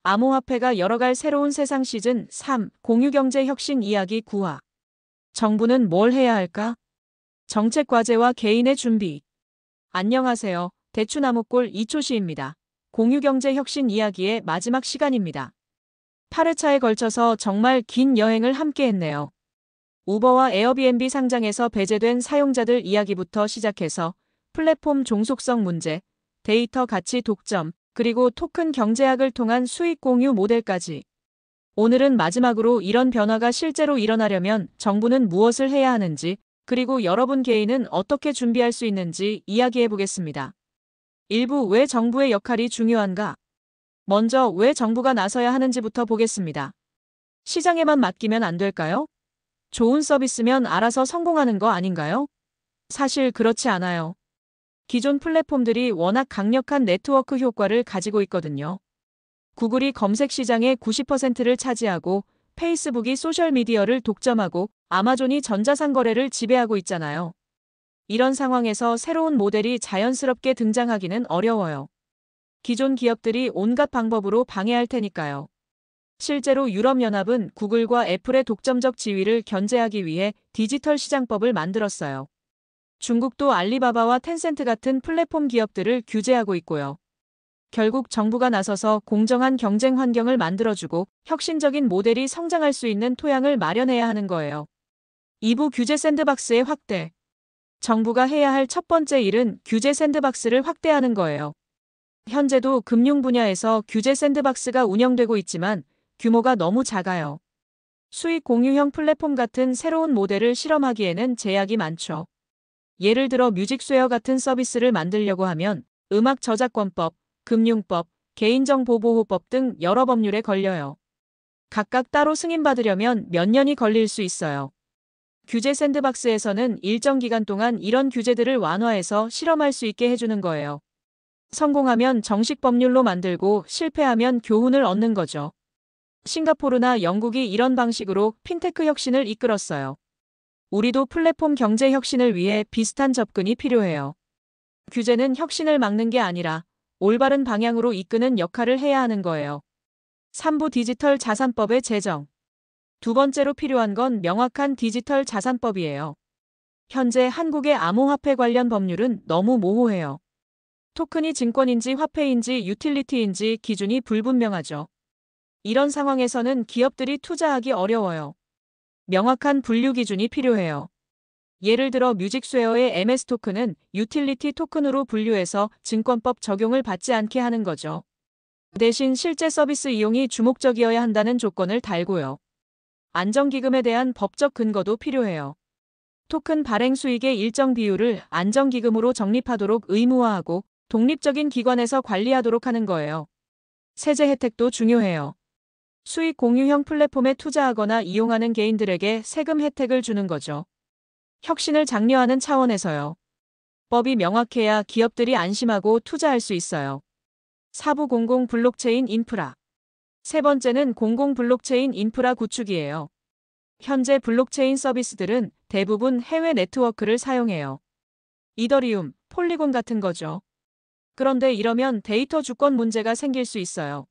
암호화폐가 열어갈 새로운 세상 시즌 3 공유경제 혁신 이야기 9화. 정부는 뭘 해야 할까? 정책 과제와 개인의 준비. 안녕하세요. 대추나무골 이초시입니다. 공유경제 혁신 이야기의 마지막 시간입니다. 8회차에 걸쳐서 정말 긴 여행을 함께 했네요. 우버와 에어비앤비 상장에서 배제된 사용자들 이야기부터 시작해서 플랫폼 종속성 문제, 데이터 가치 독점, 그리고 토큰 경제학을 통한 수익 공유 모델까지. 오늘은 마지막으로 이런 변화가 실제로 일어나려면 정부는 무엇을 해야 하는지, 그리고 여러분 개인은 어떻게 준비할 수 있는지 이야기해 보겠습니다. 일부 왜 정부의 역할이 중요한가? 먼저 왜 정부가 나서야 하는지부터 보겠습니다. 시장에만 맡기면 안 될까요? 좋은 서비스면 알아서 성공하는 거 아닌가요? 사실 그렇지 않아요. 기존 플랫폼들이 워낙 강력한 네트워크 효과를 가지고 있거든요. 구글이 검색 시장의 90%를 차지하고 페이스북이 소셜미디어를 독점하고 아마존이 전자상거래를 지배하고 있잖아요. 이런 상황에서 새로운 모델이 자연스럽게 등장하기는 어려워요. 기존 기업들이 온갖 방법으로 방해할 테니까요. 실제로 유럽연합은 구글과 애플의 독점적 지위를 견제하기 위해 디지털 시장법을 만들었어요. 중국도 알리바바와 텐센트 같은 플랫폼 기업들을 규제하고 있고요. 결국 정부가 나서서 공정한 경쟁 환경을 만들어주고 혁신적인 모델이 성장할 수 있는 토양을 마련해야 하는 거예요. 2부 규제 샌드박스의 확대. 정부가 해야 할 첫 번째 일은 규제 샌드박스를 확대하는 거예요. 현재도 금융 분야에서 규제 샌드박스가 운영되고 있지만 규모가 너무 작아요. 수익 공유형 플랫폼 같은 새로운 모델을 실험하기에는 제약이 많죠. 예를 들어 뮤직스웨어 같은 서비스를 만들려고 하면 음악 저작권법, 금융법, 개인정보보호법 등 여러 법률에 걸려요. 각각 따로 승인받으려면 몇 년이 걸릴 수 있어요. 규제 샌드박스에서는 일정 기간 동안 이런 규제들을 완화해서 실험할 수 있게 해주는 거예요. 성공하면 정식 법률로 만들고 실패하면 교훈을 얻는 거죠. 싱가포르나 영국이 이런 방식으로 핀테크 혁신을 이끌었어요. 우리도 플랫폼 경제 혁신을 위해 비슷한 접근이 필요해요. 규제는 혁신을 막는 게 아니라 올바른 방향으로 이끄는 역할을 해야 하는 거예요. 3부 디지털 자산법의 제정. 두 번째로 필요한 건 명확한 디지털 자산법이에요. 현재 한국의 암호화폐 관련 법률은 너무 모호해요. 토큰이 증권인지 화폐인지 유틸리티인지 기준이 불분명하죠. 이런 상황에서는 기업들이 투자하기 어려워요. 명확한 분류 기준이 필요해요. 예를 들어 뮤직스웨어의 MS 토큰은 유틸리티 토큰으로 분류해서 증권법 적용을 받지 않게 하는 거죠. 대신 실제 서비스 이용이 주목적이어야 한다는 조건을 달고요. 안정기금에 대한 법적 근거도 필요해요. 토큰 발행 수익의 일정 비율을 안정기금으로 적립하도록 의무화하고 독립적인 기관에서 관리하도록 하는 거예요. 세제 혜택도 중요해요. 수익 공유형 플랫폼에 투자하거나 이용하는 개인들에게 세금 혜택을 주는 거죠. 혁신을 장려하는 차원에서요. 법이 명확해야 기업들이 안심하고 투자할 수 있어요. 4부 공공 블록체인 인프라. 세 번째는 공공 블록체인 인프라 구축이에요. 현재 블록체인 서비스들은 대부분 해외 네트워크를 사용해요. 이더리움, 폴리곤 같은 거죠. 그런데 이러면 데이터 주권 문제가 생길 수 있어요.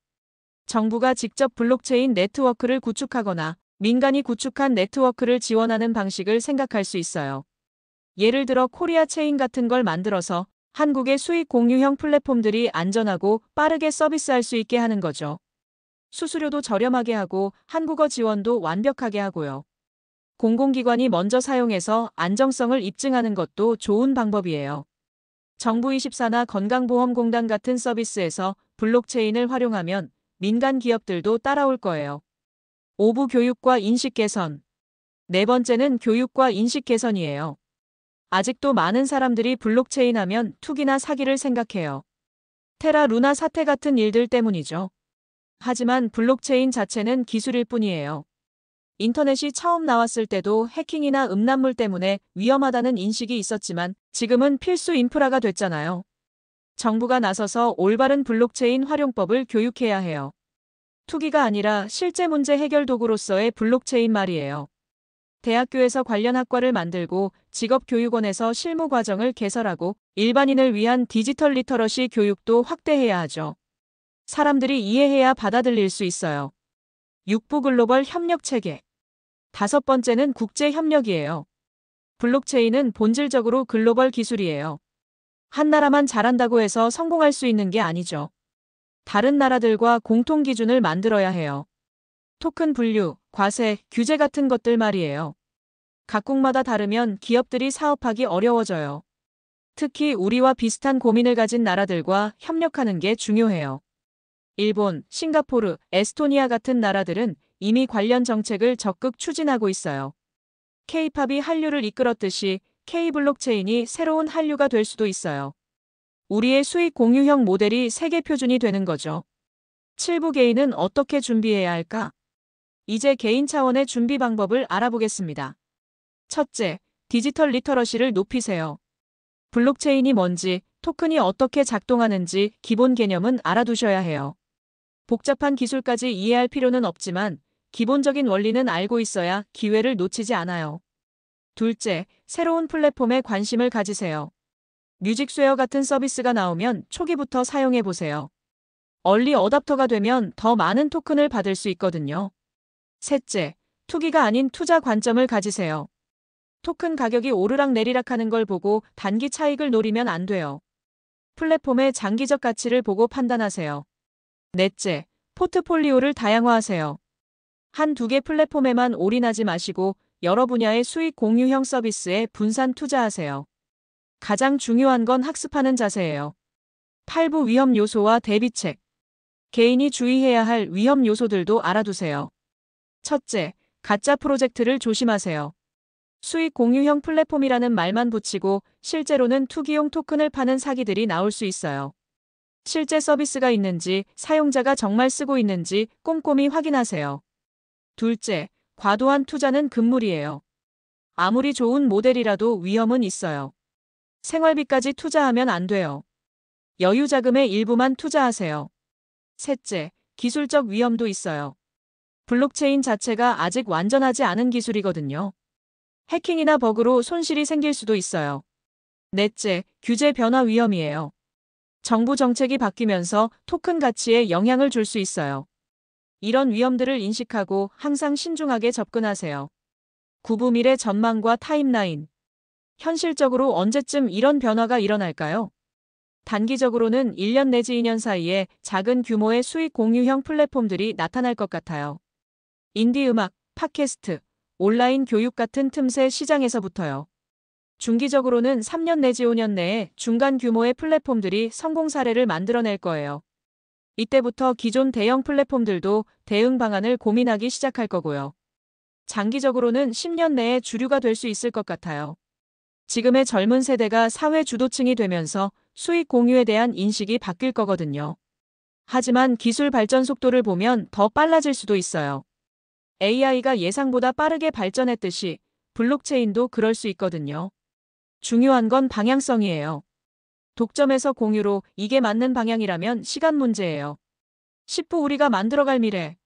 정부가 직접 블록체인 네트워크를 구축하거나 민간이 구축한 네트워크를 지원하는 방식을 생각할 수 있어요. 예를 들어 코리아 체인 같은 걸 만들어서 한국의 수익 공유형 플랫폼들이 안전하고 빠르게 서비스할 수 있게 하는 거죠. 수수료도 저렴하게 하고 한국어 지원도 완벽하게 하고요. 공공기관이 먼저 사용해서 안정성을 입증하는 것도 좋은 방법이에요. 정부24나 건강보험공단 같은 서비스에서 블록체인을 활용하면 민간 기업들도 따라올 거예요. 5부 교육과 인식 개선. 네 번째는 교육과 인식 개선이에요. 아직도 많은 사람들이 블록체인 하면 투기나 사기를 생각해요. 테라 루나 사태 같은 일들 때문이죠. 하지만 블록체인 자체는 기술일 뿐이에요. 인터넷이 처음 나왔을 때도 해킹이나 음란물 때문에 위험하다는 인식이 있었지만 지금은 필수 인프라가 됐잖아요. 정부가 나서서 올바른 블록체인 활용법을 교육해야 해요. 투기가 아니라 실제 문제 해결 도구로서의 블록체인 말이에요. 대학교에서 관련 학과를 만들고 직업교육원에서 실무 과정을 개설하고 일반인을 위한 디지털 리터러시 교육도 확대해야 하죠. 사람들이 이해해야 받아들일 수 있어요. 6부 글로벌 협력 체계. 5번째는 국제 협력이에요. 블록체인은 본질적으로 글로벌 기술이에요. 한 나라만 잘한다고 해서 성공할 수 있는 게 아니죠. 다른 나라들과 공통 기준을 만들어야 해요. 토큰 분류, 과세, 규제 같은 것들 말이에요. 각국마다 다르면 기업들이 사업하기 어려워져요. 특히 우리와 비슷한 고민을 가진 나라들과 협력하는 게 중요해요. 일본, 싱가포르, 에스토니아 같은 나라들은 이미 관련 정책을 적극 추진하고 있어요. K-팝이 한류를 이끌었듯이 K-블록체인이 새로운 한류가 될 수도 있어요. 우리의 수익 공유형 모델이 세계 표준이 되는 거죠. 7부 개인은 어떻게 준비해야 할까? 이제 개인 차원의 준비 방법을 알아보겠습니다. 첫째, 디지털 리터러시를 높이세요. 블록체인이 뭔지, 토큰이 어떻게 작동하는지 기본 개념은 알아두셔야 해요. 복잡한 기술까지 이해할 필요는 없지만 기본적인 원리는 알고 있어야 기회를 놓치지 않아요. 둘째, 새로운 플랫폼에 관심을 가지세요. 뮤직스웨어 같은 서비스가 나오면 초기부터 사용해 보세요. 얼리 어답터가 되면 더 많은 토큰을 받을 수 있거든요. 셋째, 투기가 아닌 투자 관점을 가지세요. 토큰 가격이 오르락내리락 하는 걸 보고 단기 차익을 노리면 안 돼요. 플랫폼의 장기적 가치를 보고 판단하세요. 넷째, 포트폴리오를 다양화하세요. 한두 개 플랫폼에만 올인하지 마시고 여러 분야의 수익 공유형 서비스에 분산 투자하세요. 가장 중요한 건 학습하는 자세예요. 8부 위험 요소와 대비책. 개인이 주의해야 할 위험 요소들도 알아두세요. 첫째, 가짜 프로젝트를 조심하세요. 수익 공유형 플랫폼이라는 말만 붙이고 실제로는 투기용 토큰을 파는 사기들이 나올 수 있어요. 실제 서비스가 있는지, 사용자가 정말 쓰고 있는지 꼼꼼히 확인하세요. 둘째, 과도한 투자는 금물이에요. 아무리 좋은 모델이라도 위험은 있어요. 생활비까지 투자하면 안 돼요. 여유 자금의 일부만 투자하세요. 셋째, 기술적 위험도 있어요. 블록체인 자체가 아직 완전하지 않은 기술이거든요. 해킹이나 버그로 손실이 생길 수도 있어요. 넷째, 규제 변화 위험이에요. 정부 정책이 바뀌면서 토큰 가치에 영향을 줄 수 있어요. 이런 위험들을 인식하고 항상 신중하게 접근하세요. 9부 미래 전망과 타임라인. 현실적으로 언제쯤 이런 변화가 일어날까요? 단기적으로는 1년 내지 2년 사이에 작은 규모의 수익 공유형 플랫폼들이 나타날 것 같아요. 인디 음악, 팟캐스트, 온라인 교육 같은 틈새 시장에서부터요. 중기적으로는 3년 내지 5년 내에 중간 규모의 플랫폼들이 성공 사례를 만들어낼 거예요. 이때부터 기존 대형 플랫폼들도 대응 방안을 고민하기 시작할 거고요. 장기적으로는 10년 내에 주류가 될 수 있을 것 같아요. 지금의 젊은 세대가 사회 주도층이 되면서 수익 공유에 대한 인식이 바뀔 거거든요. 하지만 기술 발전 속도를 보면 더 빨라질 수도 있어요. AI가 예상보다 빠르게 발전했듯이 블록체인도 그럴 수 있거든요. 중요한 건 방향성이에요. 독점에서 공유로 이게 맞는 방향이라면 시간 문제예요. 10부 우리가 만들어갈 미래.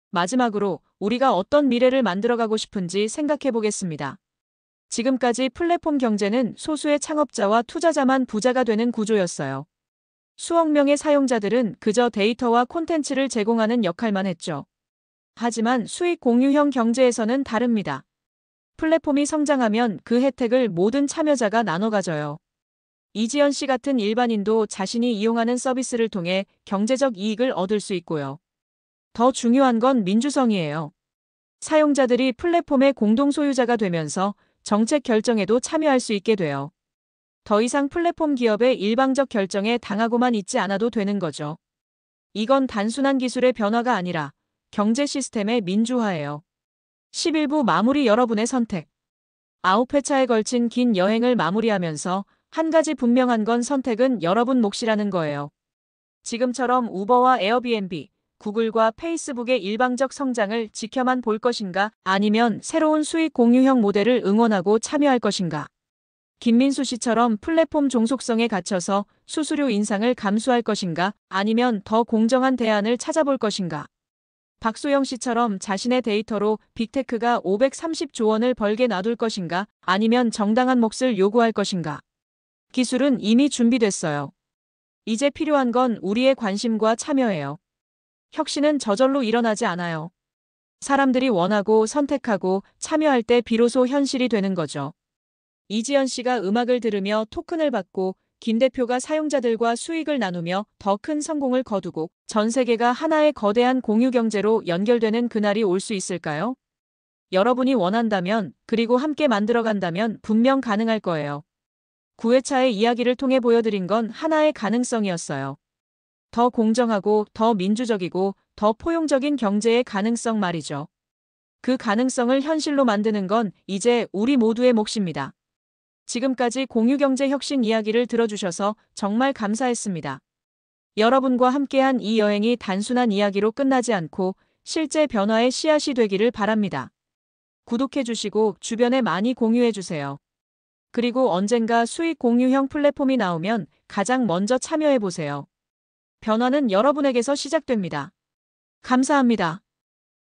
마지막으로 우리가 어떤 미래를 만들어가고 싶은지 생각해 보겠습니다. 지금까지 플랫폼 경제는 소수의 창업자와 투자자만 부자가 되는 구조였어요. 수억 명의 사용자들은 그저 데이터와 콘텐츠를 제공하는 역할만 했죠. 하지만 수익 공유형 경제에서는 다릅니다. 플랫폼이 성장하면 그 혜택을 모든 참여자가 나눠 가져요. 이지연 씨 같은 일반인도 자신이 이용하는 서비스를 통해 경제적 이익을 얻을 수 있고요. 더 중요한 건 민주성이에요. 사용자들이 플랫폼의 공동 소유자가 되면서 정책 결정에도 참여할 수 있게 돼요. 더 이상 플랫폼 기업의 일방적 결정에 당하고만 있지 않아도 되는 거죠. 이건 단순한 기술의 변화가 아니라 경제 시스템의 민주화예요. 11부 마무리. 여러분의 선택. 9회차에 걸친 긴 여행을 마무리하면서 한 가지 분명한 건 선택은 여러분 몫이라는 거예요. 지금처럼 우버와 에어비앤비, 구글과 페이스북의 일방적 성장을 지켜만 볼 것인가, 아니면 새로운 수익 공유형 모델을 응원하고 참여할 것인가. 김민수 씨처럼 플랫폼 종속성에 갇혀서 수수료 인상을 감수할 것인가, 아니면 더 공정한 대안을 찾아볼 것인가. 박소영 씨처럼 자신의 데이터로 빅테크가 530조 원을 벌게 놔둘 것인가, 아니면 정당한 몫을 요구할 것인가. 기술은 이미 준비됐어요. 이제 필요한 건 우리의 관심과 참여예요. 혁신은 저절로 일어나지 않아요. 사람들이 원하고 선택하고 참여할 때 비로소 현실이 되는 거죠. 이지연 씨가 음악을 들으며 토큰을 받고 김 대표가 사용자들과 수익을 나누며 더 큰 성공을 거두고 전 세계가 하나의 거대한 공유 경제로 연결되는 그날이 올 수 있을까요? 여러분이 원한다면, 그리고 함께 만들어간다면 분명 가능할 거예요. 9회차의 이야기를 통해 보여드린 건 하나의 가능성이었어요. 더 공정하고 더 민주적이고 더 포용적인 경제의 가능성 말이죠. 그 가능성을 현실로 만드는 건 이제 우리 모두의 몫입니다. 지금까지 공유경제 혁신 이야기를 들어주셔서 정말 감사했습니다. 여러분과 함께한 이 여행이 단순한 이야기로 끝나지 않고 실제 변화의 씨앗이 되기를 바랍니다. 구독해주시고 주변에 많이 공유해주세요. 그리고 언젠가 수익 공유형 플랫폼이 나오면 가장 먼저 참여해보세요. 변화는 여러분에게서 시작됩니다. 감사합니다.